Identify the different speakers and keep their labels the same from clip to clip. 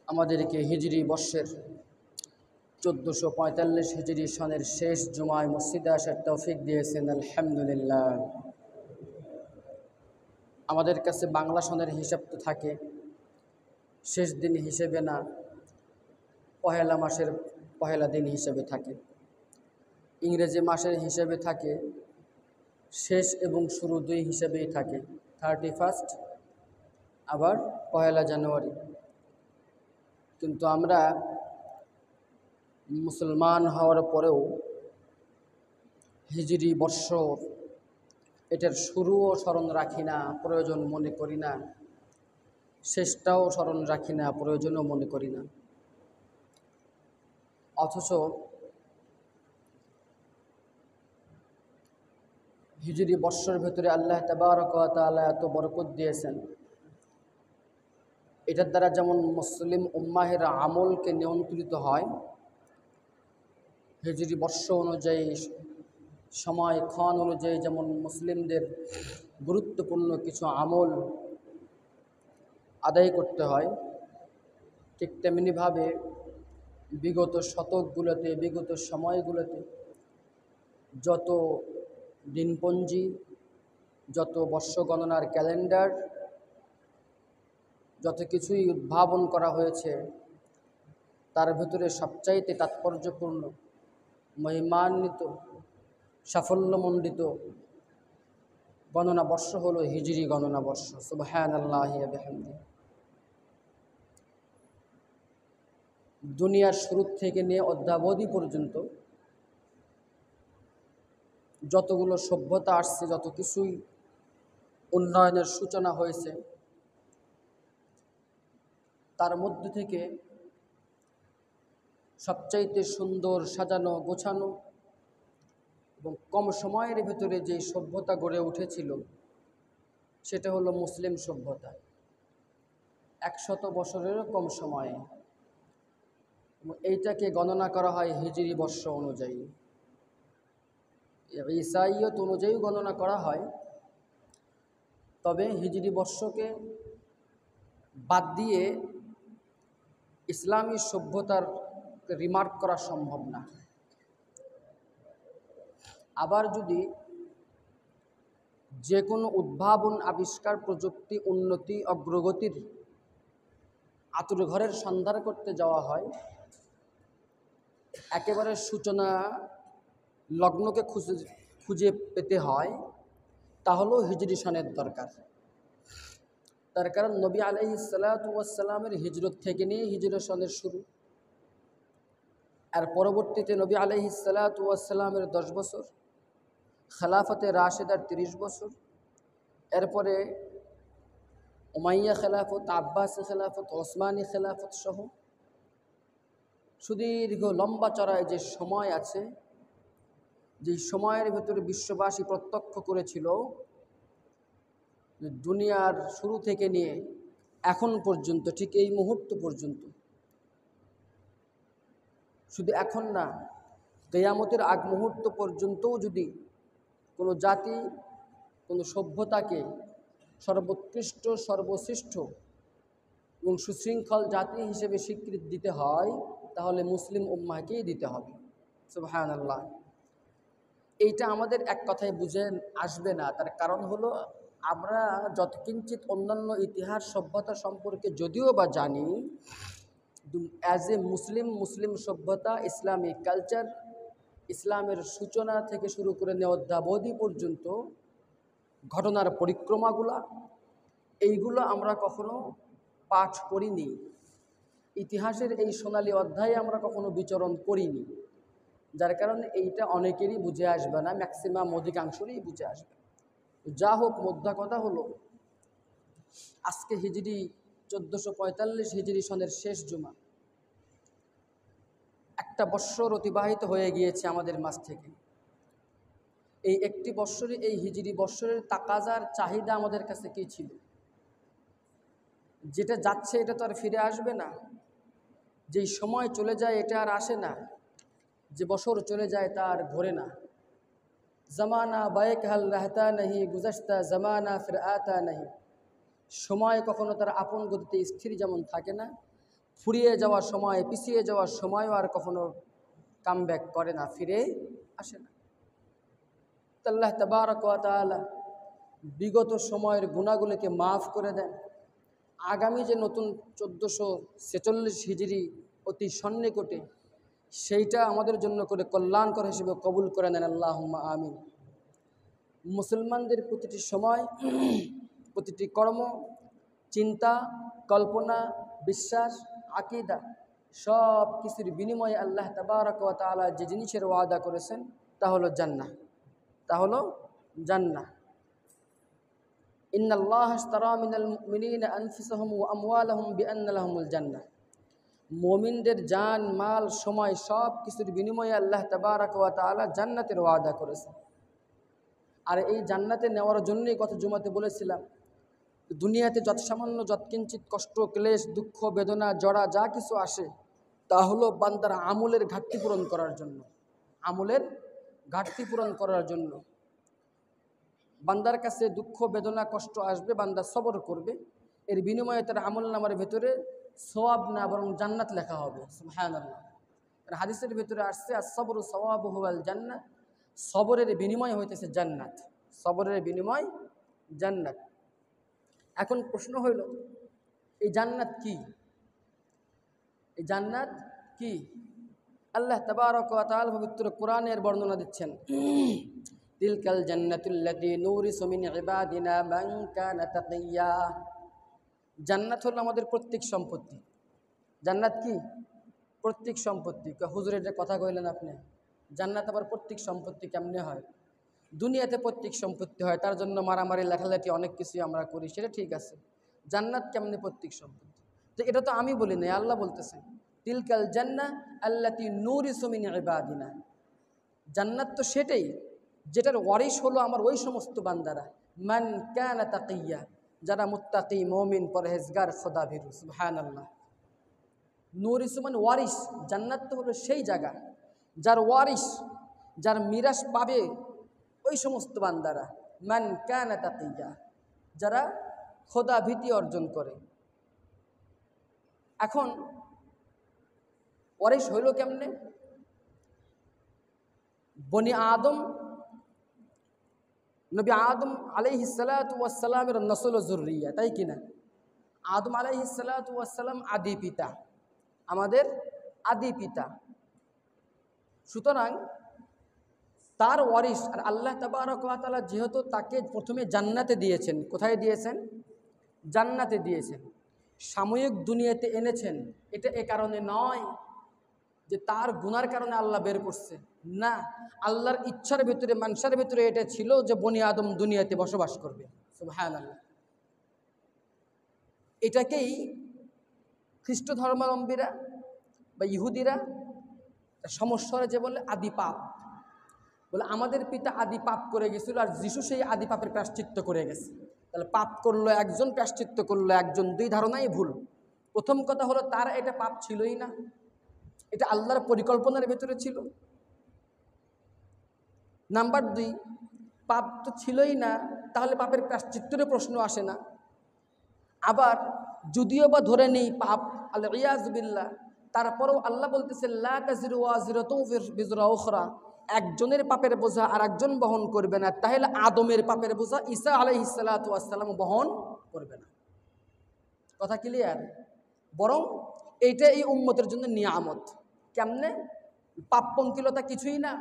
Speaker 1: আমাদেরকে হিজরি বর্ষের 1445 হিজরি সনের শেষ জুমায় মসজিদে আসার তৌফিক দিয়েছেন, আলহামদুলিল্লাহ। আমাদের কাছে বাংলা সনের হিসাব তো থাকে শেষ দিন হিসেবে না, পহেলা মাসের পহেলা দিন হিসেবে থাকে। ইংরেজি মাসের হিসেবে থাকে শেষ এবং শুরু দুই হিসেবেই থাকে, 31 আবার পহেলা জানুয়ারি। কিন্তু আমরা মুসলমান হওয়ার পরেও হিজরি বর্ষ এটার শুরুও স্মরণ রাখি না, প্রয়োজন মনে করি না, শেষটাও স্মরণ রাখি না, প্রয়োজনও মনে করি না। অথচ হিজরি বর্ষের ভেতরে আল্লাহ তাবারক ওয়া তাআলা এত বরকত দিয়েছেন। এটার দ্বারা যেমন মুসলিম উম্মাহের আমলকে নিয়ন্ত্রিত হয়, হিজরি বর্ষ অনুযায়ী সময় ক্ষণ অনুযায়ী যেমন মুসলিমদের গুরুত্বপূর্ণ কিছু আমল আদায় করতে হয়, ঠিক তেমনিভাবে বিগত শতকগুলোতে, বিগত সময়গুলোতে যত দিনপঞ্জি, যত বর্ষ গণনার ক্যালেন্ডার, যত কিছুই উদ্ভাবন করা হয়েছে, তার ভিতরে সবচাইতে তাৎপর্যপূর্ণ, মহিমান্বিত, সাফল্যমণ্ডিত গণনা বর্ষ হলো হিজরি গণনা বর্ষ। সুবহানাল্লাহি ওয়া বিহামদিহি। দুনিয়ার শুরু থেকে নিয়ে অদ্যাবধি পর্যন্ত যতগুলো সভ্যতা আসছে, যত কিছুই উন্নয়নের সূচনা হয়েছে, তার মধ্য থেকে সবচাইতে সুন্দর, সাজানো, গোছানো এবং কম সময়ের ভিতরে যে সভ্যতা গড়ে উঠেছিল সেটা হলো মুসলিম সভ্যতা। 100 বছরেরও কম সময়ে, এইটাকে গণনা করা হয় হিজরি বর্ষ অনুযায়ী। ঈসাইয়ত অনুযায়ী গণনা করা হয়, তবে হিজরি বর্ষকে বাদ দিয়ে ইসলামী সভ্যতার রিমার্ক করা সম্ভব না। আবার যদি যে কোনো উদ্ভাবন, আবিষ্কার, প্রযুক্তি, উন্নতি, অগ্রগতির আতুরঘরের সন্ধান করতে যাওয়া হয়, একেবারে সূচনা লগ্নকে খুঁজে পেতে হয়, তাহলেও হিজরি সনের দরকার। তার কারণ নবী আলাইহিস সালাতু ওয়াস সালামের হিজরত থেকে নিয়ে হিজরি সনের শুরু। আর পরবর্তীতে নবী আলাইহিস সালাতু ওয়াস সালামের 10 বছর, খেলাফতে রাশেদার 30 বছর, এরপরে উমাইয়া খেলাফত, আব্বাসী খেলাফত, ওসমানী খেলাফত সহ সুদীর্ঘ লম্বা চড়ায় যে সময় আছে, যে সময়ের ভেতরে বিশ্ববাসী প্রত্যক্ষ করেছিল দুনিয়ার শুরু থেকে নিয়ে এখন পর্যন্ত, ঠিক এই মুহূর্ত পর্যন্ত, শুধু এখন না, কিয়ামতের আগ মুহূর্ত পর্যন্তও যদি কোনো জাতি, কোনো সভ্যতাকে সর্বোৎকৃষ্ট, সর্বশ্রেষ্ঠ এবং সুশৃঙ্খল জাতি হিসেবে স্বীকৃতি দিতে হয়, তাহলে মুসলিম উম্মাহকেই দিতে হবে। সুবহানাল্লাহ। এইটা আমাদের এক কথায় বুঝে আসবে না। তার কারণ হলো, আমরা যত কিঞ্চিত অন্যান্য ইতিহাস, সভ্যতা সম্পর্কে যদিও বা জানি, অ্যাজ এ মুসলিম সভ্যতা, ইসলামিক কালচার, ইসলামের সূচনা থেকে শুরু করে অদ্যাবধি পর্যন্ত ঘটনার পরিক্রমাগুলা, এইগুলো আমরা কখনো পাঠ করিনি। ইতিহাসের এই সোনালী অধ্যায়ে আমরা কখনো বিচরণ করিনি, যার কারণে এইটা অনেকেরই বুঝে আসবে না, ম্যাক্সিমাম অধিকাংশেরই বুঝে আসবে। যা হোক, মোদ্দা কথা হলো, আজকে হিজরি 1445 হিজরি সনের শেষ জুমা, একটা বৎসর অতিবাহিত হয়ে গিয়েছে আমাদের মাঝ থেকে। এই একটি বৎসরে, এই হিজরি বৎসরের তাকাজার চাহিদা আমাদের কাছে কী ছিল? যেটা যাচ্ছে এটা তো আর ফিরে আসবে না, যেই সময় চলে যায় এটা আর আসে না, যে বছর চলে যায় তা আর ঘোরে না। জামানা বায়েক হাল রাহতা নাহি, গুজশতা জামানা ফির আতা নাহি। সময় কখনো তার আপন গতিতে স্থির যেমন থাকে না, ফুরিয়ে যাওয়ার সময়, পিছিয়ে যাওয়ার সময়ও আর কখনো কামব্যাক করে না, ফিরে আসে না। আল্লাহ তাবারক ওয়া তাআলা বিগত সময়ের গুনাহগুলোকে মাফ করে দেন। আগামী যে নতুন 1446 হিজরি অতি সন্নিকটে, সেইটা আমাদের জন্য করে কল্যাণকর হিসেবে কবুল করে নেন, আল্লাহুম্মা আমিন। মুসলমানদের প্রতিটি সময়, প্রতিটি কর্ম, চিন্তা, কল্পনা, বিশ্বাস, আকীদা সব কিছুর বিনিময়ে আল্লাহ তাবারক ওয়া তাআলা যে জিনিসের ওয়াদা করেছেন তা হলো জান্নাহ, তা হলো জান্নাহ। ইন্নাল্লাহা ইশতারা মিনাল মুমিনিনা আনফুসাহুম ওয়া আমওয়ালাহুম বিআন্না লাহুমুল জান্নাহ। মুমিনদের জান, মাল, সময় সব কিছুর বিনিময়ে আল্লাহ তাবারক ওয়া তাআলা জান্নাতের ওয়াদা করেছেন। আর এই জান্নাতে নেওয়ার জন্যই গত জুমাতে বলেছিলাম, দুনিয়াতে যত সামান্য যৎকিঞ্চিত কষ্ট, ক্লেশ, দুঃখ, বেদনা, জড়া যা কিছু আসে তা হলো বান্দার আমলের ঘাটতি পূরণ করার জন্য, আমলের ঘাটতি পূরণ করার জন্য। বান্দার কাছে দুঃখ, বেদনা, কষ্ট আসবে, বান্দা সবর করবে, এর বিনিময়ে তার আমল নামার ভেতরে সওয়াব না বরং জান্নাত লেখা হবে। সুবহানাল্লাহ। আর হাদিসের ভেতরে আসছে আস-সাবরু সাওয়াবুহু আল জান্নাহ, সবরের বিনিময় হইতেছে জান্নাত, সবরের বিনিময় জান্নাত। এখন প্রশ্ন হইল, এই জান্নাত কি? এই জান্নাত কি? আল্লাহ তাবারক ওয়া তাআলা পবিত্র কোরআনের বর্ণনা দিচ্ছেন, তিলকাল জান্নাতুল্লাতী নূরিসু মিন ইবাদিনা মান কানা তাকিয়্যা। জান্নাত হলো আমাদের প্রত্যেক সম্পত্তি। জান্নাত কি? প্রত্যেক সম্পত্তি। হুজুরের যে কথা কইলেন আপনি, জান্নাত আবার প্রত্যেক সম্পত্তি কেমনে হয়? দুনিয়াতে প্রত্যেক সম্পত্তি হয়, তার জন্য মারামারি, লেখালেখি অনেক কিছুই আমরা করি, সেটা ঠিক আছে। জান্নাত কেমনে প্রত্যেক সম্পত্তি? তো এটা তো আমি বলি নাই, আল্লাহ বলতেছেন, তিলকাল জান্নাহ আল্লাতী নূরিসু মিন ইবাদিনা। জান্নাত তো সেটাই যেটার ওয়ারিশ হলো আমার ওই সমস্ত বান্দারা, মান কানা তাকিয়্যা, যারা মুত্তাকি, মুমিন, পরহেজগার, খোদাভীরু। সুবহানাল্লাহ। নূরিসু মানে ওয়ারিশ। জান্নাত তো হলো সেই জায়গা যার ওয়ারিশ, যার মিরাস পাবে ওই সমস্ত বান্দারা, মান কানা তাকিয়্যা, যারা খোদা ভীতি অর্জন করে। এখন ওয়ারিশ হইল কেমনে? বনি আদম, নবী আদম আলাইহিস সালাতু ওয়াস সালামের নসল ও যুররিয়া, তাই কিনা? আদম আলাইহিস সালাতু ওয়াস সালাম আদি পিতা, আমাদের আদি পিতা। সুতরাং তার ওয়ারিশ। আর আল্লাহ তাবারক ওয়া তাআলা যেহেতু তাকে প্রথমে জান্নাতে দিয়েছেন, কোথায় দিয়েছেন? জান্নাতে দিয়েছেন। সাময়িক দুনিয়াতে এনেছেন, এটা এ কারণে নয় যে তার গুনার কারণে আল্লাহ বের করছে, না, আল্লাহর ইচ্ছার ভিতরে, মানসার ভিতরে এটা ছিল যে বনি আদম দুনিয়াতে বসবাস করবে। সুবহানাল্লাহ। এটাকেই খ্রিস্ট ধর্মাবলম্বীরা বা ইহুদিরা সমস্যা যে বলে আদি পাপ, বলে আমাদের পিতা আদি পাপ করে গেছিল আর যিশু সেই আদি পাপের প্রায়শ্চিত্ত করে গেছে। তাহলে পাপ করলো একজন, প্রায়শ্চিত্ত করলো একজন, দুই ধারণাই ভুল। প্রথম কথা হলো তার এটা পাপ ছিলই না, এটা আল্লাহর পরিকল্পনার ভেতরে ছিল। নাম্বার দুই, পাপ তো ছিলই না, তাহলে পাপের প্রায়শ্চিত্তের প্রশ্ন আসে না। আবার যদিও বা ধরে নেই পাপ, আল্লাহ ইয়াজ বিল্লাহ, তারপরেও আল্লাহ বলতেছে লা তাজিরু ওয়াজিরাতুন বিজরা উখরা, একজনের পাপের বোঝা আর একজন বহন করবে না। তাহলে আদমের পাপের বোঝা ঈসা আলাইহিস সালাতু ওয়াস সালাম বহন করবে না। কথা ক্লিয়ার? বরং এইটা এই উম্মতের জন্য নিয়ামত। কেমনে? পাপ পঙ্কিলতা কিছুই না,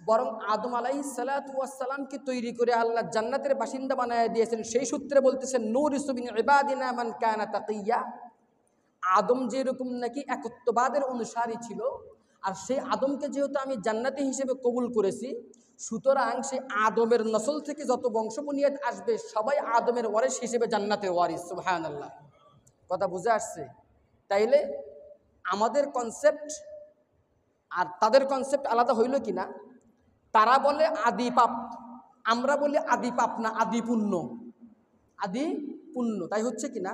Speaker 1: বরং আদম আলাইহিস সালাতু ওয়াস সালামকে তৈরি করে আল্লাহ জান্নাতের বাসিন্দা বানায় দিয়েছেন। সেই সূত্রে বলতেছেন নূরিসু মিন ইবাদিনা মান কানা তাকিয়্যা। আদম যেরকম নাকি একত্ববাদের অনুসারী ছিল, আর সেই আদমকে যেহেতু আমি জান্নাতি হিসেবে কবুল করেছি, সুতরাং সেই আদমের নসল থেকে যত বংশবুনিয়াদ আসবে সবাই আদমের ওয়ারিস হিসেবে জান্নাতের ওয়ারিস। সুবহানাল্লাহ। কথা বুঝে আসছে? তাইলে আমাদের কনসেপ্ট আর তাদের কনসেপ্ট আলাদা হইল কি না? তারা বলে আদি পাপ, আমরা বলি আদি পাপ না, আদি পুণ্য। আদি পুণ্য, তাই হচ্ছে কি না?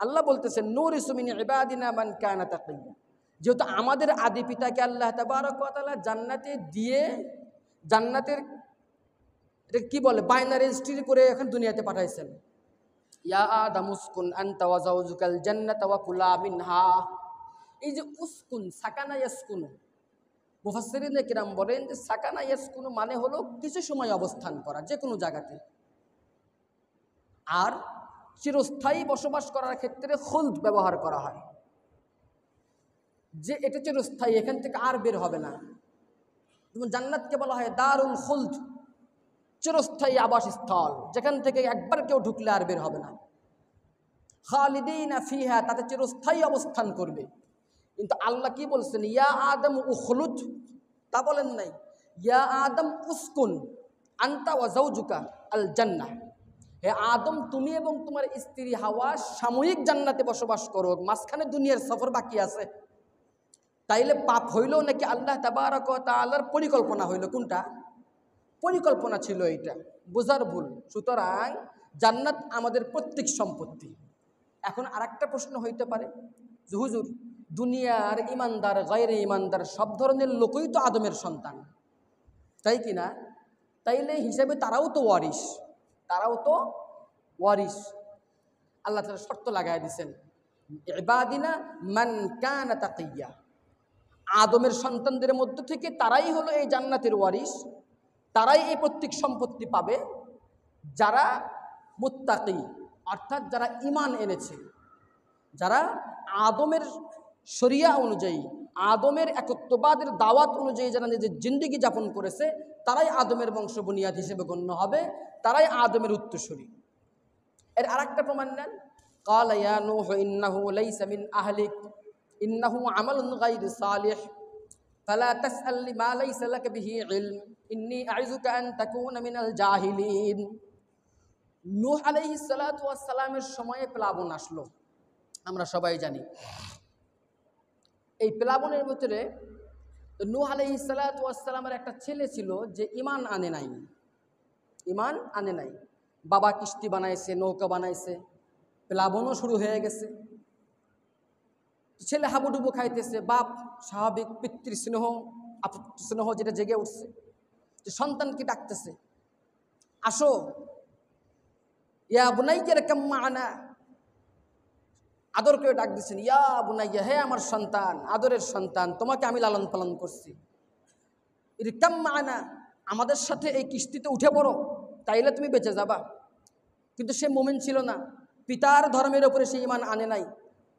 Speaker 1: আল্লাহ বলতেছেন নূরিসু মিন ইবাদিনা মান কানা তাকিয়্যা। যেহেতু আমাদের আদি পিতাকে আল্লাহ তাবারক ওয়া তাআলা জান্নাতে দিয়ে, জান্নাতের এটা কি বলে, বাইনা রেজিস্ট্রি করে এখন দুনিয়াতে পাঠাইছেন। ইয়া আদামু উসকুন আনতা ওয়া যাওজুকাল জান্নাতা ওয়া কুলা মিনহা, এই যে উসকুন, সাকানা ইয়াসকুনু, মুফাসসিরিনে কিরাম বলেন যে সাকানা ইয়াসকুনু মানে হলো কিছু সময় অবস্থান করা যে কোনো জায়গাতে। আর চিরস্থায়ী বসবাস করার ক্ষেত্রে খুলদ ব্যবহার করা হয়, যে এটা চিরস্থায়ী, এখান থেকে আর বের হবে না। যেমন জান্নাতকে বলা হয় দারুল খুলদ, চিরস্থায়ী আবাসস্থল, যেখান থেকে একবার কেউ ঢুকলে আর বের হবে না। খালিদিনা ফিহা, তাতে চিরস্থায়ী অবস্থান করবে। কিন্তু আল্লাহ কি বলছেন? ইয়া আদম উখলুদ, তা বলেন নাই। ইয়া আদম উসকুন আনতা ওয়া যাওজুকা আল জান্নাহ, হে আদম তুমি এবং তোমার স্ত্রী হাওয়া সাময়িক জান্নাতে বসবাস করো, মাঝখানে দুনিয়ার সফর বাকি আছে। তাইলে পাপ হইল নাকি আল্লাহ তাবারক ওয়া তাআলার পরিকল্পনা হইল? কোনটা? পরিকল্পনা ছিল এইটা, বোঝার ভুল। সুতরাং জান্নাত আমাদের প্রত্যেক সম্পত্তি। এখন আরেকটা প্রশ্ন হইতে পারে যে হুজুর, দুনিয়ার ইমানদার গায়রে ইমানদার সব ধরনের লোকই তো আদমের সন্তান, তাই কি না? তাইলে হিসেবে তারাও তো ওয়ারিস, তারাও তো ওয়ারিস। আল্লাহ তাআলা শর্ত লাগায় দিয়েছেন, ইবাদিনা মান কানা তাকিয়া, আদমের সন্তানদের মধ্য থেকে তারাই হলো এই জান্নাতের ওয়ারিস, তারাই এই প্রত্যেক সম্পত্তি পাবে যারা মুত্তাকি, অর্থাৎ যারা ঈমান এনেছে, যারা আদমের শরিয়া অনুযায়ী, আদমের একত্ববাদের দাওয়াত অনুযায়ী যারা নিজের জিন্দেগি যাপন করেছে, তারাই আদমের বংশ বুনিয়াদ হিসেবে গণ্য হবে, তারাই আদমের উত্তরসূরি। এর আরেকটা প্রমাণ নেন, ক্বালা ইয়া নূহ ইন্নাহু লাইসা মিন আহলিক ইন্নাহু আমালুন গায়রু সালিহ ফালা তাসআল লিমা লাইসা লাকা বিহি ইলম ইন্নী আ'ইযুকা আন তাকুনা মিনাল জাহিলিন। নূহ আলাইহিস সালাতু ওয়াস সালামের সময়ে প্লাবন আসলো, আমরা সবাই জানি। এই প্লাবনের ভিতরে নূহ আলাইহিস সালাতু ওয়াস সালামের একটা ছেলে ছিল যে ঈমান আনে নাই, ঈমান আনে নাই। বাবা কিস্তি বানাইছে, নৌকা বানাইছে, প্লাবনও শুরু হয়ে গেছে। ছেলে হাবুডুবু খাইতেছে, বাপ স্বাভাবিক পিতৃস্নেহ স্নেহ যেটা জেগে উঠছে, যে সন্তানকে ডাকতেছে, আসো, ইয়া বুনাইয়া ইরকাম মা'ানা, আদর করে ডাক দিচ্ছেন, ইয়া বুনাইয়া, হে আমার সন্তান, আদরের সন্তান, তোমাকে আমি লালন পালন করছি, ইরকাম মা'ানা, আমাদের সাথে এই কিস্তিতে উঠে পড়ো, তাইলে তুমি বেঁচে যাবা। কিন্তু সে মুমিন ছিল না, পিতার ধর্মের উপরে সে ঈমান আনে নাই,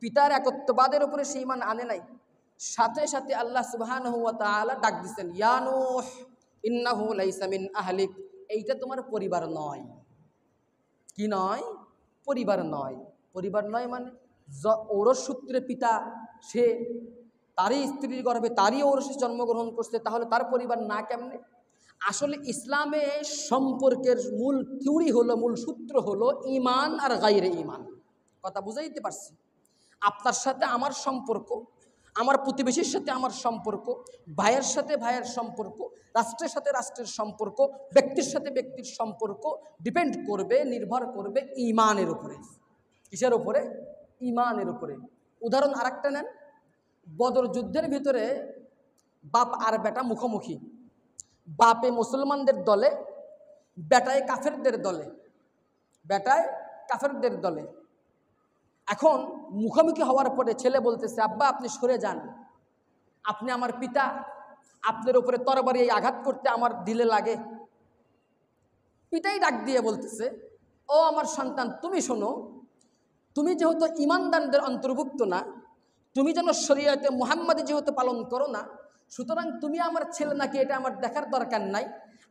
Speaker 1: পিতার একত্ববাদের উপরে সে ঈমান আনে নাই। সাথে সাথে আল্লাহ সুবহানাহু ওয়া তাআলা ডাক দিচ্ছেন, ইয়া নূহ ইন্নাহু লাইসা মিন আহলিক, এইটা তোমার পরিবার নয়। কি নয়? পরিবার নয়। পরিবার নয় মানে ঔরস সূত্রে পিতা, সে তারই স্ত্রীর গর্ভে তারই ঔরসে জন্মগ্রহণ করছে, তাহলে তার পরিবার না কেমনে? আসলে ইসলামে সম্পর্কের মূল থিওরি হলো, মূল সূত্র হলো ঈমান আর গায়রে ঈমান। কথা বুঝাইতে পারছি? আপনার সাথে আমার সম্পর্ক, আমার প্রতিবেশীর সাথে আমার সম্পর্ক, ভাইয়ের সাথে ভাইয়ের সম্পর্ক, রাষ্ট্রের সাথে রাষ্ট্রের সম্পর্ক, ব্যক্তির সাথে ব্যক্তির সম্পর্ক ডিপেন্ড করবে, নির্ভর করবে ঈমানের উপরে। কিসের উপরে? ঈমানের উপরে। উদাহরণ আরেকটা নেন, বদর যুদ্ধের ভিতরে বাপ আর বেটা মুখোমুখি, বাপে মুসলমানদের দলে, বেটায় কাফেরদের দলে, বেটায় কাফেরদের দলে। এখন মুখোমুখি হওয়ার পরে ছেলে বলতেছে, আব্বা আপনি সরে যান, আপনি আমার পিতা, আপনার উপরে তরবারি আঘাত করতে আমার দিলে লাগে। পিতাই ডাক দিয়ে বলতেছে, ও আমার সন্তান, তুমি শোনো, তুমি যেহেতু ঈমানদারদের অন্তর্ভুক্ত না, তুমি যেন শরীয়তে মুহাম্মাদি যেহেতু পালন করো না, সুতরাং তুমি আমার ছেলে নাকি এটা আমার দেখার দরকার নাই।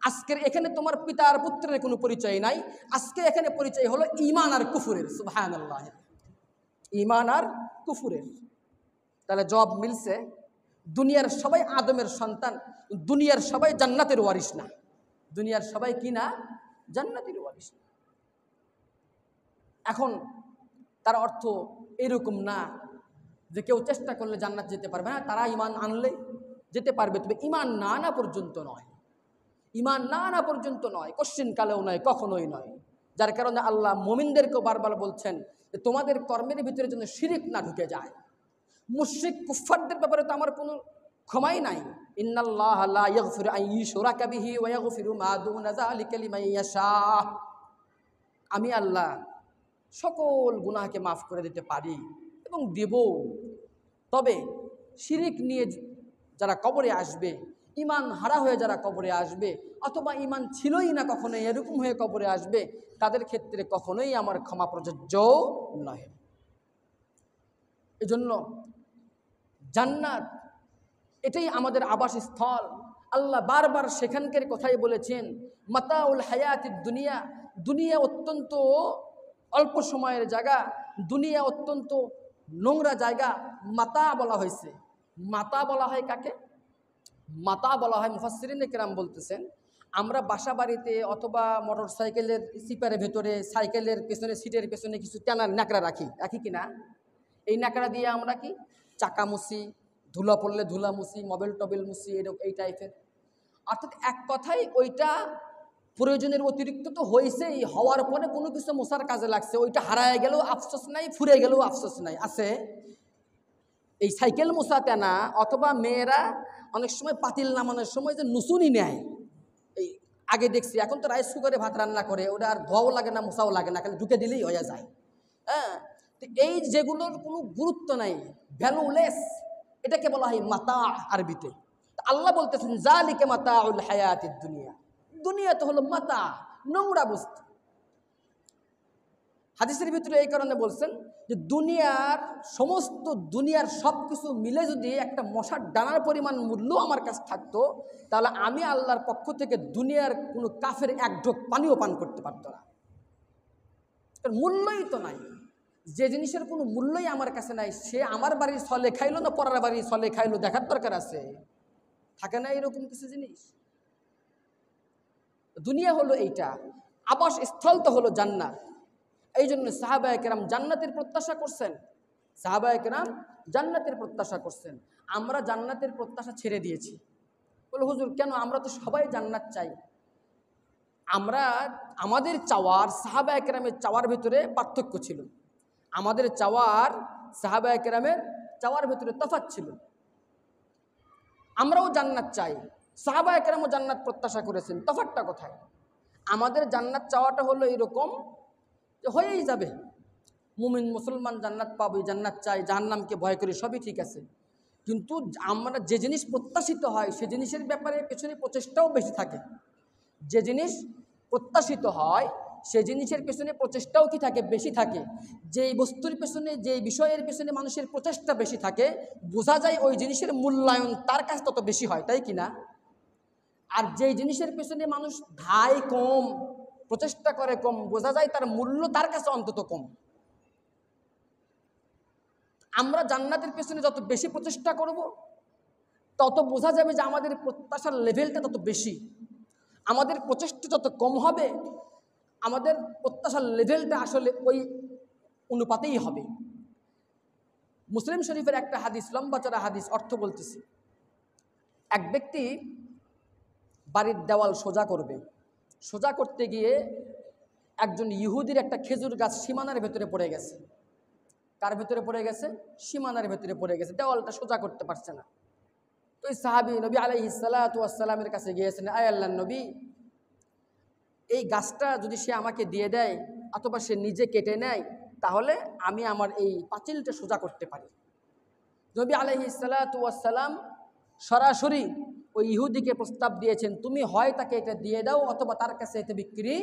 Speaker 1: আজকের এখানে তোমার পিতা আর পুত্রের কোনো পরিচয় নাই, আজকে এখানে পরিচয় হলো ঈমান আর কুফরের। সুবহানাল্লাহ, ঈমান আর কুফরের। তাহলে জবাব মিলছে, দুনিয়ার সবাই আদমের সন্তান, দুনিয়ার সবাই জান্নাতের ওয়ারিস না। দুনিয়ার সবাই কি না? জান্নাতের ওয়ারিস না। এখন তার অর্থ এরকম না যে কেউ চেষ্টা করলে জান্নাত যেতে পারবে। হ্যাঁ, তারা ঈমান আনলে যেতে পারবে, তবে ঈমান না আনা পর্যন্ত নয়। ঈমান না আনা পর্যন্ত নয়, কশ্চিনকালেও নয়, কখনোই নয়। যার কারণে আল্লাহ মুমিনদেরকেও বারবার বলছেন যে তোমাদের কর্মের ভিতরে যেন শিরিক না ঢুকে যায়। মুশরিক কুফফারদের ব্যাপারে তো আমার কোনো ক্ষমাই নাই। ইন্নাল্লাহা লা ইয়াগফিরু আন ইউশরাকা বিহি ওয়া ইয়াগফিরু মা দুনা যালিকা লিমান ইয়াশা। আমি আল্লাহ সকল গুনাহকে মাফ করে দিতে পারি এবং দেব, তবে শিরিক নিয়ে যারা কবরে আসবে, ইমান হারা হয়ে যারা কবরে আসবে, অথবা ইমান ছিলই না কখনোই এরকম হয়ে কবরে আসবে, তাদের ক্ষেত্রে কখনোই আমার ক্ষমা প্রযোজ্য নয়। এজন্য জান্নাত এটাই আমাদের আবাসস্থল। আল্লাহ বারবার সেখানকার কথাই বলেছেন, মাতাউল হায়াতিদ দুনিয়া, দুনিয়া অত্যন্ত অল্প সময়ের জায়গা, দুনিয়া অত্যন্ত নোংরা জায়গা। মাতা বলা হয়েছে। মাতা বলা হয় কাকে? মাতা বলা হয়, মুফাসসিরিনে কেরাম বলতেছেন, আমরা বাসা বাড়িতে অথবা মোটর সাইকেলের সিপারের ভেতরে, সাইকেলের পেছনে, সিটের পেছনে কিছু টানার ন্যাকড়া রাখি কিনা? এই ন্যাকড়া দিয়ে আমরা কি চাকা মুছি, ধুলা পড়লে ধুলা মুছি, মোবাইল টবেল মুছি, এরকম এই টাইপের। অর্থাৎ এক কথাই ওইটা প্রয়োজনের অতিরিক্ত তো হয়েছেই, হওয়ার পরে কোনো কিছু মোছার কাজে লাগছে, ওইটা হারায় গেলেও আফসোস নাই, ফুরে গেলেও আফসোস নাই, আছে। এই সাইকেল মোছা টানা, অথবা মেয়েরা অনেক সময় পাতিল নামানোর সময় যে নুসুনি নেয়, এই আগে দেখছি, এখন তো রাইস কুকারে ভাত রান্না করে, ওটা আর ধোয়াও লাগে না, মোছাও লাগে না, খালি ঢুকে দিলেই হয়ে যায়। হ্যাঁ, তো এই যেগুলোর কোনো গুরুত্ব নাই, ভ্যালুলেস, এটাকে বলা হয় মাতা আরবিতে। আল্লাহ বলতেছেন জালিকা মাতাউল হায়াতিদ দুনিয়া, দুনিয়া তো হলো মাতা, নোংরা বস্তু। হাদিসের ভিতরে এই কারণে বলছেন যে দুনিয়ার সব কিছু মিলে যদি একটা মশার ডানার পরিমাণ মূল্য আমার কাছে থাকতো, তাহলে আমি আল্লাহর পক্ষ থেকে দুনিয়ার কোনো কাফের এক ঢোক পানিও পান করতে পারতো না। মূল্যই তো নাই। যে জিনিসের কোনো মূল্যই আমার কাছে নাই, সে আমার বাড়ির ছলে খাইলো না পরের বাড়ির ছলে খাইলো, দেখার দরকার আছে? থাকে না এরকম কিছু জিনিস? দুনিয়া হলো এইটা, আবাস স্থল তো হলো জান্নাত। এই জন্য সাহাবায়ে কেরাম জান্নাতের প্রত্যাশা করছেন, সাহাবায়ে কেরাম জান্নাতের প্রত্যাশা করছেন। আমরা জান্নাতের প্রত্যাশা ছেড়ে দিয়েছি। বলে হুজুর কেন? আমরা তো সবাই জান্নাত চাই। আমাদের চাওয়ার সাহাবায়ে কেরামের চাওয়ার ভিতরে পার্থক্য ছিল, আমাদের চাওয়ার সাহাবায়ে কেরামের চাওয়ার ভিতরে তফাৎ ছিল। আমরাও জান্নাত চাই, সাহাবায়ে কেরামও জান্নাত প্রত্যাশা করেছেন, তফাৎটা কোথায়? আমাদের জান্নাত চাওয়াটা হলো এরকম যে হয়েই যাবে, মুমিন মুসলমান জান্নাত পাবো, জান্নাত চাই, জাহান্নামকে ভয় করি, সবই ঠিক আছে। কিন্তু আমরা যে জিনিস প্রত্যাশিত হয় সে জিনিসের ব্যাপারে পেছনে প্রচেষ্টাও বেশি থাকে। যে জিনিস প্রত্যাশিত হয় সে জিনিসের পেছনে প্রচেষ্টাও কি থাকে? বেশি থাকে। যেই বস্তুর পেছনে, যেই বিষয়ের পেছনে মানুষের প্রচেষ্টা বেশি থাকে, বোঝা যায় ওই জিনিসের মূল্যায়ন তার কাছে তত বেশি হয়, তাই কি না? আর যেই জিনিসের পেছনে মানুষ ধায় কম, প্রচেষ্টা করে কম, বোঝা যায় তার মূল্য তার কাছে অন্তত কম। আমরা জান্নাতের পেছনে যত বেশি প্রচেষ্টা করব, তত বোঝা যাবে যে আমাদের প্রত্যাশার লেভেলটা তত বেশি। আমাদের প্রচেষ্টা যত কম হবে, আমাদের প্রত্যাশার লেভেলটা আসলে ওই অনুপাতেই হবে। মুসলিম শরীফের একটা হাদিস, লম্বা চড়া হাদিস, অর্থ বলতেছি। এক ব্যক্তি বাড়ির দেওয়াল সোজা করবে, সোজা করতে গিয়ে একজন ইহুদির একটা খেজুর গাছ সীমানার ভেতরে পড়ে গেছে। কার ভেতরে পড়ে গেছে? সীমানার ভেতরে পড়ে গেছে, দেওয়ালটা সোজা করতে পারছে না। তো ওই সাহাবী নবী আলাইহিস সালাতু ওয়াস সালামের কাছে গিয়েছেন, আয় আল্লাহর নবী, এই গাছটা যদি সে আমাকে দিয়ে দেয় অথবা সে নিজে কেটে নেয়, তাহলে আমি আমার এই পাঁচিলটা সোজা করতে পারি। নবী আলাইহিস সালাতু ওয়াস সালাম সরাসরি ওই ইহুদিকে প্রস্তাব দিয়েছেন, তুমি হয় তাকে এটা দিয়ে দাও অথবা তার কাছে এটা বিক্রি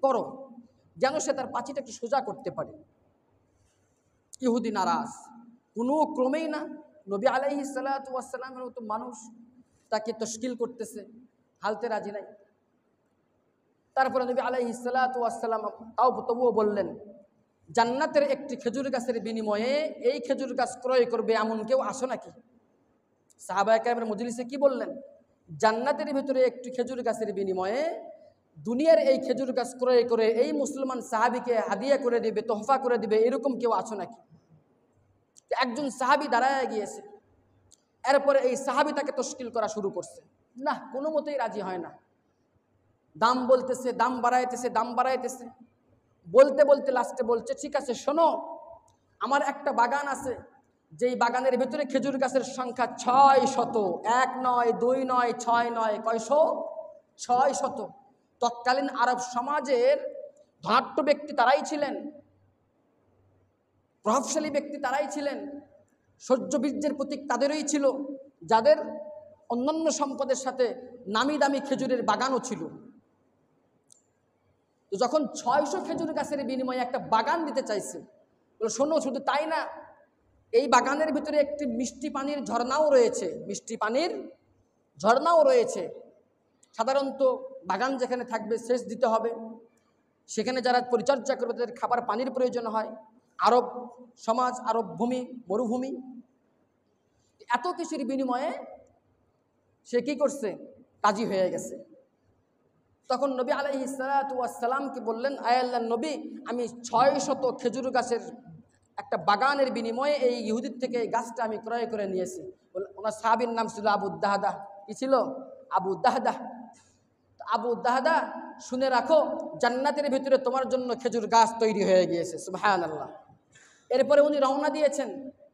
Speaker 1: করো, যেন সে তার পাঁচিলটাকে সোজা করতে পারে। ইহুদি নারাজ, কোনো ক্রমেই না। নবী আলাইহিস সালাতু ওয়াস সালামের মতো মানুষ তাকে তশকিল করতেছে, হালতে রাজি নাই। তারপরে নবী আলাইহিস সালাতু ওয়াস সালাম তবুও বললেন, জান্নাতের একটি খেজুর গাছের বিনিময়ে এই খেজুর গাছ ক্রয় করবে এমন কেউ আসো নাকি? সাহাবায়ে কেরামের মজলিসে কি বললেন? জান্নাতের ভিতরে একটি খেজুর গাছের বিনিময়ে দুনিয়ার এই খেজুর গাছ ক্রয় করে এই মুসলমান সাহাবীকে হাদিয়া করে দিবে, তোহফা করে দিবে, এরকম কেউ আছো নাকি? একজন সাহাবী দাঁড়ায় গিয়েছে, এরপরে এই সাহাবী তাকে তশকিল করা শুরু করছে। না, কোনো মতেই রাজি হয় না। দাম বলতেছে, দাম বাড়াইতেছে, দাম বাড়াইতেছে, বলতে বলতে লাস্টে বলছে, ঠিক আছে শোনো, আমার একটা বাগান আছে, যেই বাগানের ভেতরে খেজুর গাছের সংখ্যা 600, 1 নয়, 2 নয়, 6 নয়, কয়শো? 600। তৎকালীন আরব সমাজের ধনাঢ্য ব্যক্তি তারাই ছিলেন, প্রভাবশালী ব্যক্তি তারাই ছিলেন। শৌর্য বীর্যের প্রতীক তাদেরই ছিল যাদের অন্যান্য সম্পদের সাথে নামি দামি খেজুরের বাগানও ছিল। তো যখন 600 খেজুর গাছের বিনিময়ে একটা বাগান দিতে চাইছে, বলে শোনো, শুধু তাই না, এই বাগানের ভিতরে একটি মিষ্টি পানির ঝর্ণাও রয়েছে, মিষ্টি পানির ঝর্ণাও রয়েছে। সাধারণত বাগান যেখানে থাকবে সেচ দিতে হবে, সেখানে যারা পরিচর্যা করবে তাদের খাবার পানির প্রয়োজন হয়। আরব সমাজ, আরব ভূমি, মরুভূমি, এত কিছুর বিনিময়ে সে কী করছে, রাজি হয়ে গেছে। তখন নবী আলাইহিস সালাতু ওয়াস সালামকে বললেন, আয় আল্লাহর নবী, আমি 600 খেজুর গাছের একটা বাগানের বিনিময়ে এই ইহুদির থেকে এই গাছটা আমি ক্রয় করে নিয়েছি। ওনার সাহাবীর নাম ছিল আবু দাহদা। কি ছিল? আবু দাহদা। আবু দাহদা, শুনে রাখো, জান্নাতের ভিতরে তোমার জন্য খেজুর গাছ তৈরি হয়ে গিয়েছে। সুবহানাল্লাহ। এরপরে উনি রওনা দিয়েছেন,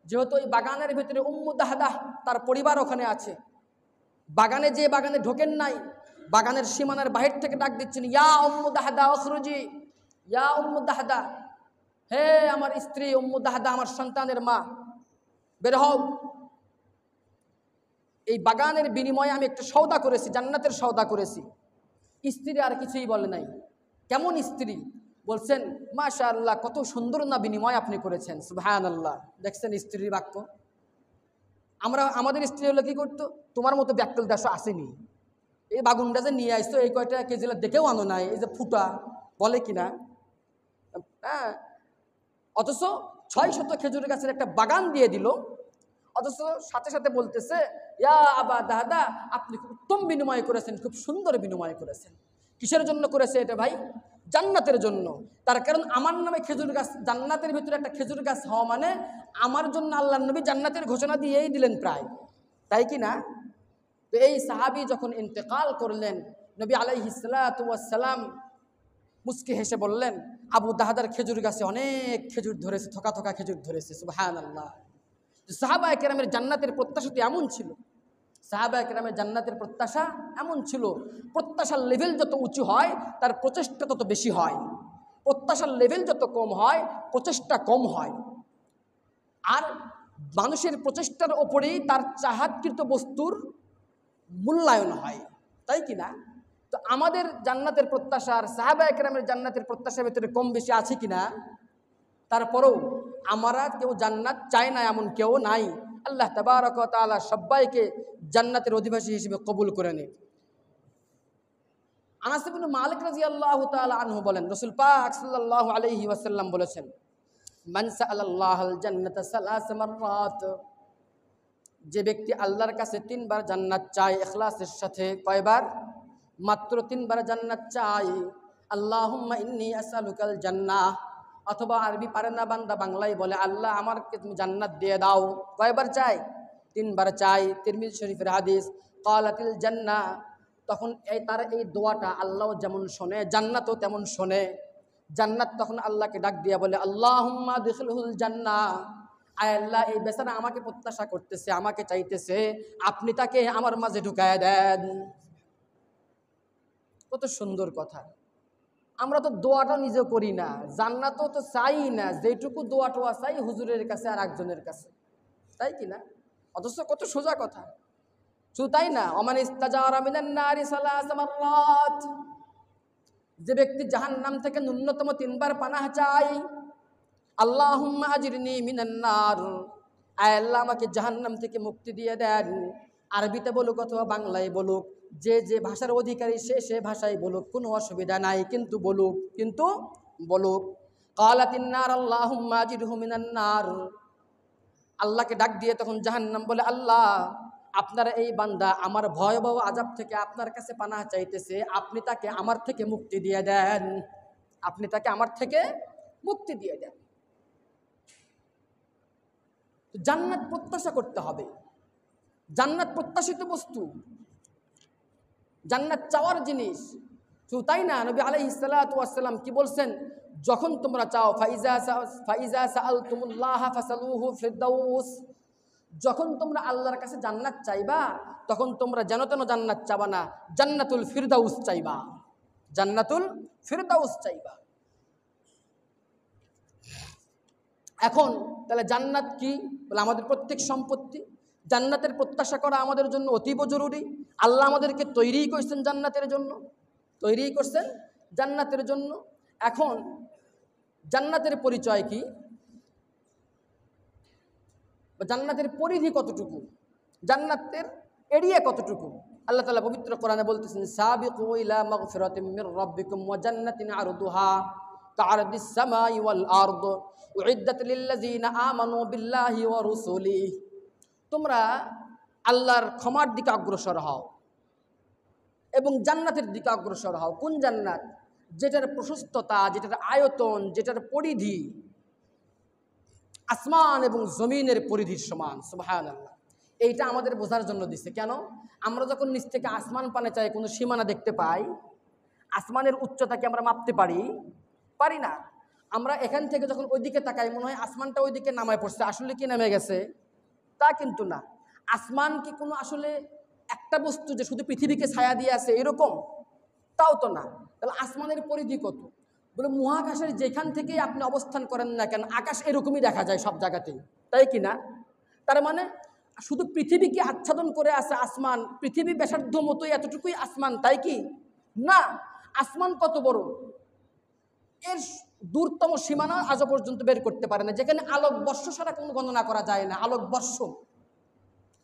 Speaker 1: যেহেতু ওই বাগানের ভিতরে উম্মু দাহদা তার পরিবার ওখানে আছে। বাগানে যে বাগানে ঢোকেন নাই, বাগানের সীমানার বাহির থেকে ডাক দিচ্ছেন, ইয়া উম্মু দাহদা উখরুজি, ইয়া উম্মু দাহদা, হে আমার স্ত্রী উম্মু দাহদা, আমার সন্তানের মা, বের হও। এই বাগানের বিনিময়ে আমি একটা সওদা করেছি, জান্নাতের সওদা করেছি। স্ত্রী আর কিছুই বলে নাই। কেমন স্ত্রী? বলছেন, মাশাআল্লাহ, কত সুন্দর না বিনিময় আপনি করেছেন। সুবহানাল্লাহ। দেখছেন স্ত্রীর বাক্য? আমাদের স্ত্রী হলে কী করতো? তোমার মতো ব্যাকল দেশ আসেনি, এই বাগুনটা যে নিয়ে আসতো, এই কয়টা কেজিলা দেখেও আনো নাই, এই যে ফুটা, বলে কিনা? হ্যাঁ। অথচ 600 খেজুরের গাছের একটা বাগান দিয়ে দিল, অথচ সাথে সাথে বলতেছে, ইয়া আবা দাদা, আপনি খুব উত্তম বিনিময় করেছেন, খুব সুন্দর বিনিময় করেছেন। কিসের জন্য করেছে এটা ভাই? জান্নাতের জন্য। তার কারণ আমার নামে খেজুর গাছ, জান্নাতের ভিতরে একটা খেজুর গাছ হওয়া মানে আমার জন্য আল্লাহর নবী জান্নাতের ঘোষণা দিয়েই দিলেন প্রায়, তাই কি না? তো এই সাহাবী যখন ইন্তেকাল করলেন, নবী আলাইহিস সালাতু ওয়াস সালাম মুস্কি হেসে বললেন, আবু দাহদার খেজুর গাছে অনেক খেজুর ধরেছে, থোকা থোকা খেজুর ধরেছে। সুবহানাল্লাহ। সাহাবায়ে কেরামের জান্নাতের প্রত্যাশা তো এমন ছিল, সাহাবায়ে কেরামের জান্নাতের প্রত্যাশা এমন ছিল, প্রত্যাশার লেভেল যত উঁচু হয় তার প্রচেষ্টা তত বেশি হয়, প্রত্যাশার লেভেল যত কম হয় প্রচেষ্টা কম হয়। আর মানুষের প্রচেষ্টার ওপরেই তার চাহাতকৃত বস্তুর মূল্যায়ন হয়, তাই কি না? তো আমাদের জান্নাতের প্রত্যাশা আর সাহাবায়ে কেরামের জান্নাতের প্রত্যাশার ভিতরে কম বেশি আছে কি না? তারপরেও আমরা কেউ জান্নাত চায় না এমন কেউ নাই। আল্লাহ তাবারক ওয়া তাআলা সবাইকে জান্নাতের অধিবাসী হিসেবে কবুল করে নেয়। আনাস ইবনে মালিক রাদিয়াল্লাহু তাআলা আনহু বলেন, রাসূল পাক সাল্লাল্লাহু আলাইহি ওয়াসাল্লাম বলেছেন, মান সাআলাল্লাহাল জান্নাতা সালাস মাররাত, যে ব্যক্তি আল্লাহর কাছে 3 বার জান্নাত চায় ইখলাসের সাথে, কয়বার? মাত্র 3 বার জান্নাত চায়। আল্লাহুম্মা ইন্নী আসআলুকাল জান্নাহ, অথবা আরবি পারে না বান্দা, বাংলায় বলে, আল্লাহ আমাকে তুমি জান্নাত দিয়ে দাও। কয়বার চাই? 3 বার চাই। তিরমিজি শরীফের হাদিস। ক্বালাতিল জান্নাহ, তখন তার এই দোয়াটা আল্লাহ যেমন শোনে, জান্নাতও তেমন শোনে। জান্নাত তখন আল্লাহকে ডাক দিয়ে বলে, আল্লাহুম্মা দিখিলহুল জান্নাহ, আয় আল্লাহ, এই বেচারা আমাকে প্রত্যাশা করতেছে, আমাকে চাইতেছে, আপনি তাকে আমার মাঝে ঢুকায় দেন। কত সুন্দর কথা। আমরা তো দোয়াটা নিজে করি না, জান্নাতও তো চাই না, যেটুকু দোয়া টোয়া চাই হুজুরের কাছে আর একজনের কাছে, তাই কি না? অথচ কত সোজা কথা। শুধু তাই না, ওমান ইস্তাজারা মিনান নারি সালাস মাররাত, যে ব্যক্তি জাহান্নাম থেকে ন্যূনতম 3 বার পানাহ চায়, আল্লাহুম্মা আজিরনি মিনান নার, আয় আল্লাহ আমাকে জাহান্নাম থেকে মুক্তি দিয়ে দেন। আরবিতে বলুক অথবা বাংলায় বলুক, যে যে ভাষার অধিকারী সে ভাষায় বলুক, কোনো অসুবিধা নাই, কিন্তু বলুক। ক্বালাতিন নার আল্লাহুম্মা আজিরহু মিনান নার, আল্লাহকে ডাক দিয়ে তখন জাহান্নাম বলে, আল্লাহ আপনার এই বান্দা আমার ভয়াবহ আযাব থেকে আপনার কাছে পানাহ চাইতেছে, আপনি তাকে আমার থেকে মুক্তি দিয়ে দেন, আপনি তাকে আমার থেকে মুক্তি দিয়ে দেন। জান্নাত প্রত্যাশা করতে হবে, জান্নাত প্রত্যাশিত বস্তু, জান্নাত চাওয়ার জিনিস। শুধু তাই না, নবী আলাইহিস সালাতু ওয়াস সালাম কি বলছেন, যখন তোমরা চাও, ফাইজা সাআলতুমুল্লাহা ফাসালুহু ফিরদাউস, যখন তোমরা আল্লাহর কাছে জান্নাত চাইবা তখন তোমরা যেন তেন জান্নাত চাবা না, জান্নাতুল ফিরদাউস চাইবা, জান্নাতুল ফিরদাউস চাইবা। এখন তাহলে জান্নাত কি? বলে আমাদের প্রত্যেক সম্পত্তি। জান্নাতের প্রত্যাশা করা আমাদের জন্য অতীব জরুরি। আল্লাহ আমাদেরকে তৈরিই করছেন জান্নাতের জন্য, তৈরিই করছেন জান্নাতের জন্য। এখন জান্নাতের পরিচয় কি? জান্নাতের পরিধি কতটুকু, জান্নাতের এরিয়া কতটুকু? আল্লাহ তাআলা পবিত্র কোরআনে বলতেছেন, সাবিকু ইলা মাগফিরাতিম মির রাব্বিকুম ওয়া জান্নাতিন আরদুহা কাআরদিস সামাই ওয়াল আরদ উইদ্দাত লিল্লাযিনা আমানু বিল্লাহি ওয়া রুসুলিহি। তোমরা আল্লাহর ক্ষমার দিকে অগ্রসর হও এবং জান্নাতের দিকে অগ্রসর হও। কোন জান্নাত? যেটার প্রশস্ততা, যেটার আয়তন, যেটার পরিধি আসমান এবং জমিনের পরিধির সমান। সুবহানাল্লাহ। এইটা আমাদের বোঝার জন্য দিছে। কেন? আমরা যখন নিচ থেকে আসমান পানে চাই, কোনো সীমানা দেখতে পাই, আসমানের উচ্চতাকে আমরা মাপতে পারি? পারি না। আমরা এখান থেকে যখন ওইদিকে তাকাই, মনে হয় আসমানটা ওইদিকে নামায় পড়ছে, আসলে কি নেমে গেছে? তা কিন্তু না। আসমান কি কোনো আসলে একটা বস্তু যে শুধু পৃথিবীকে ছায়া দিয়ে আছে এরকম? তাও তো না। তাহলে আসমানের পরিধি কত? বলে মহাকাশের যেখান থেকেই আপনি অবস্থান করেন না কেন, আকাশ এরকমই দেখা যায় সব জায়গাতেই, তাই কি না? তার মানে শুধু পৃথিবীকে আচ্ছাদন করে আছে আসমান, পৃথিবী ব্যাসার্ধ মতোই এতটুকুই আসমান, তাই কি না? আসমান কত বড়, এর দূরতম সীমানা আজও পর্যন্ত বের করতে পারে না, যেখানে আলোকবর্ষ ছাড়া কোনো গণনা করা যায় না। আলোকবর্ষ,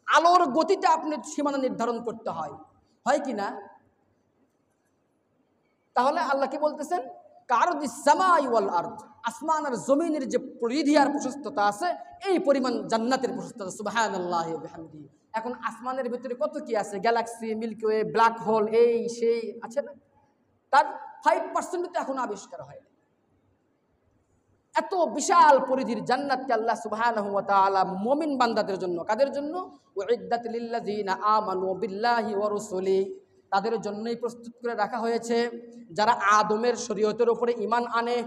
Speaker 1: আলোর গতিতে আপনি সীমানা নির্ধারণ করতে হয়, হয় কি না? তাহলে আল্লাহ কি বলতেছেন? কারদিস সামাই ওয়াল আরদ, আসমান আর জমিনের যে পরিধি আর প্রশস্ততা আছে, এই পরিমাণ জান্নাতের প্রশস্ততা। সুবহানাল্লাহি ওয়া বিহামদিহি। এখন আসমানের ভিতরে কত কি আছে? Galaxy, milky way, black hole, এই সেই আছে না? তার 5% তো এখন আবিষ্কার হয়। এত বিশাল পরিধির জান্নাতকে আল্লাহ সুবহানাহু ওয়া তাআলা মুমিন বান্দাদের জন্য, কাদের জন্য? উইদ্দাত লিল্লাযিনা আমানু বিল্লাহি ওয়া রাসূলিহি, তাদের জন্যই প্রস্তুত করে রাখা হয়েছে যারা আদমের শরীয়তের উপরে ঈমান আনে।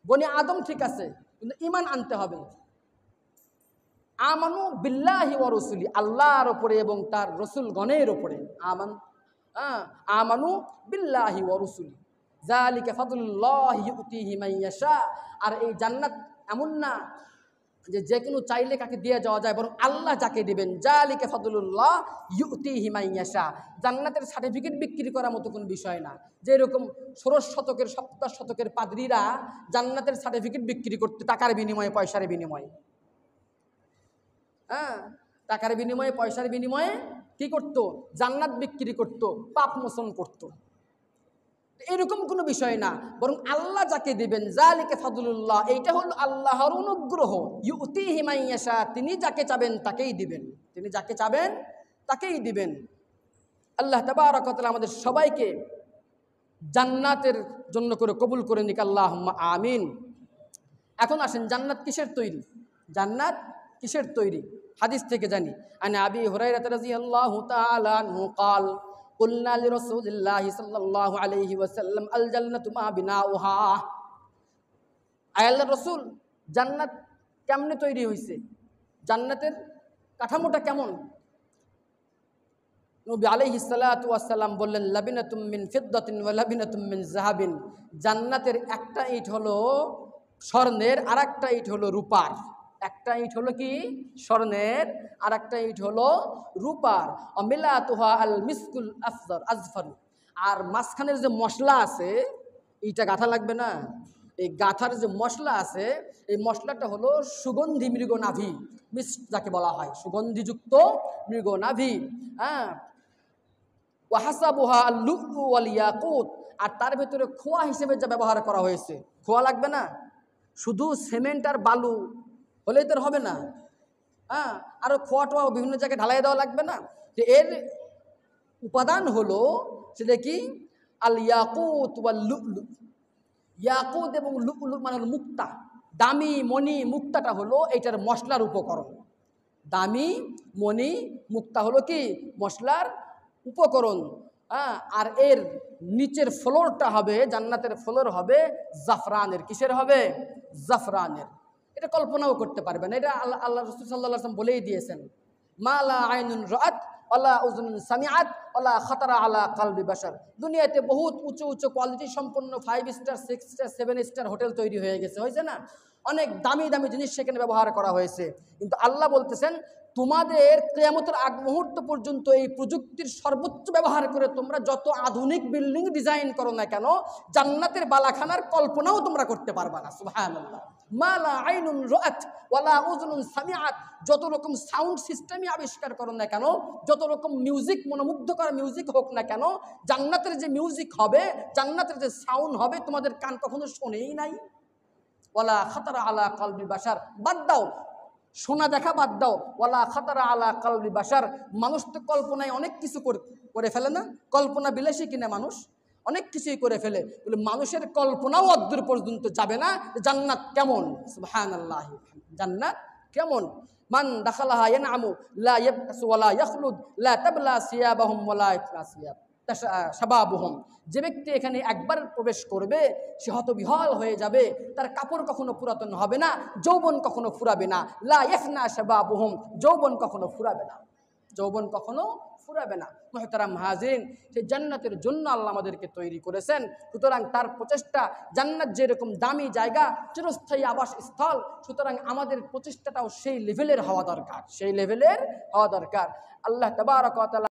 Speaker 1: বনি আদম ঠিক আছে, কিন্তু ঈমান আনতে হবে। আমানু বিল্লাহি ওয়া রাসূলি, আল্লাহর উপরে এবং তার রাসূলগণের উপরে। আমানু বিল্লাহি ওয়া রাসূলি যালিকা ফাদলুল্লাহি ইউতিহি মান ইয়াশা। আর এই জান্নাত এমন না যে যে কোনো চাইলে কাকে দিয়ে যাওয়া যায়, বরং আল্লাহ যাকে দিবেন। যালিকা ফাদলুল্লাহ ইউতিহি মান ইয়াশা। জান্নাতের সার্টিফিকেট বিক্রি করার মতো কোনো বিষয় না। যে এরকম 16 শতকের 17 শতকের পাদ্রীরা জান্নাতের সার্টিফিকেট বিক্রি করতে টাকার বিনিময়ে, পয়সার বিনিময়ে, টাকার বিনিময়ে, পয়সার বিনিময়ে কি করত? জান্নাত বিক্রি করত, পাপ মোচন করত। এরকম কোনো বিষয় না, বরং আল্লাহ যাকে দিবেন, যালিকা ফাদলুল্লাহ, এইটা হলো আল্লাহর অনুগ্রহ। ইউতিহি মান ইয়াশা, তিনি যাকে চাবেন তাকেই দিবেন, তিনি যাকে চাবেন তাকেই দিবেন। আল্লাহ তাবারাকা ওয়া তাআলা আমাদের সবাইকে জান্নাতের জন্য করে কবুল করে নিক, আল্লাহুম্মা আমিন। এখন আসেন, জান্নাত কিসের তৈরি? জান্নাত কিসের তৈরি? হাদিস থেকে জানি। আন আবি হুরায়রা রাদিয়াল্লাহু তাআলা আনহু قال قلنا لرسول الله صلى الله عليه وسلم الجنة ما بناؤها। আল্লাহর রাসূল, জান্নাত কেমনে তৈরি হইছে? জান্নাতের কাঠামোটা কেমন? নবী আলাইহিস সালাতু ওয়াস সালাম বললেন, লাবিনাতুম মিন ফিদ্দাতিন ওয়া লাবিনাতুম মিন যাহাবিন। জান্নাতের একটা ইট হলো স্বর্ণের, আর একটা ইট হলো রূপার। একটা ইট হলো কি? স্বর্ণের, আর একটা ইট হলো রূপার। অমিলাতুহা আল মিসকুল আজফার। আর মাঝখানের যে মশলা আছে, এইটা গাঁথা লাগবে না, এই গাঁথার যে মশলা আছে, এই মশলাটা হলো সুগন্ধি মৃগনাভি, মিস্ক যাকে বলা হয়, সুগন্ধিযুক্ত মৃগনাভি। ওয়াহাসাবুহা আল-লু'লু ওয়াল ইয়াকুত। আর তার ভেতরে খোয়া হিসেবে যা ব্যবহার করা হয়েছে, খোয়া লাগবে না, শুধু সিমেন্ট আর বালু হলেই তো হবে না, আরও খোয়া টোয়া বিভিন্ন জায়গায় ঢালাই দেওয়া লাগবে না। তো এর উপাদান হলো সেটা কি? আল ইয়াকুত ওয়াল লু'লু। ইয়াকুত এবং লু'লু মানে হলো মুক্তা, দামি মণি। মুক্তাটা হলো এইটার মশলার উপকরণ। দামি মণি, মুক্তা হলো কি? মশলার উপকরণ। আর এর নিচের ফ্লোরটা হবে, জান্নাতের ফ্লোর হবে জাফরানের। কিসের হবে? জাফরানের। এটা কল্পনাও করতে পারবেন, এটা আল্লাহ রাসূল সাল্লাল্লাহু আলাইহি ওয়াসাল্লাম বলেই দিয়েছেন, মা লা আইনুন রাআত ওয়ালা উযুনুন সামিআত ওয়ালা খাতারা আলা কলবি বাশার। দুনিয়াতে বহুত উঁচু উঁচু কোয়ালিটি সম্পন্ন 5 স্টার, 6 স্টার, 7 স্টার হোটেল তৈরি হয়ে গেছে, হয়েছে না? অনেক দামি দামি জিনিস সেখানে ব্যবহার করা হয়েছে। কিন্তু আল্লাহ বলতেছেন তোমাদের কিয়ামতের আগ মুহূর্ত পর্যন্ত এই প্রযুক্তির সর্বোচ্চ ব্যবহার করে তোমরা যত আধুনিক বিল্ডিং ডিজাইন করো না কেন, জান্নাতের বালাখানার কল্পনাও তোমরা করতে পারবা না। সুবহানাল্লাহ। মা লা আইনুন রাআত ওয়ালা উযুনুন সামিআত, যত রকম সাউন্ড সিস্টেমই আবিষ্কার করো না কেন, যত রকম মিউজিক, মনোমুগ্ধকর মিউজিক হোক না কেন, জান্নাতের যে মিউজিক হবে, জান্নাতের যে সাউন্ড হবে, তোমাদের কান কখনো শোনেই নাই। ওয়ালা খাতারা আলা কলবি বাশার, বাদ দাও শোনা দেখা, বাদ দাও, ওয়ালা খাতারা আলা কলবি বাশার, মানুষ তো কল্পনায় অনেক কিছু করে ফেলে না? কল্পনা বিলাসী কিনা মানুষ, অনেক কিছুই করে ফেলে। বলে মানুষের কল্পনাও অদ্দূর পর্যন্ত যাবে না জান্নাত কেমন। সুবহানাল্লাহ। জান্নাত কেমন? মান দাখালাহা ইয়ানআমু লা ইয়াবসু ওয়ালা ইয়াখলুদ লা তাবলা সিয়াবাহুম ওয়ালা ইয়াফনা শাবাবুহুম, যে ব্যক্তি এখানে একবার প্রবেশ করবে সে হতবিহল হয়ে যাবে, তার কাপড় কখনো পুরাতন হবে না, যৌবন কখনো ফুরাবে না। লা ইয়াফনা শাবাবুহুম, যৌবন কখনো ফুরাবে না, যৌবন কখনো ফুরাবে না। মুহতারাম হাজিরিন, সেই জান্নাতের জন্য আল্লাহ আমাদেরকে তৈরি করেছেন। সুতরাং তার প্রচেষ্টা, জান্নাত যেরকম দামি জায়গা, চিরস্থায়ী আবাসস্থল, সুতরাং আমাদের প্রচেষ্টাটাও সেই লেভেলের হওয়া দরকার, সেই লেভেলের হওয়া দরকার। আল্লাহ তাবারক ওয়া তাআলা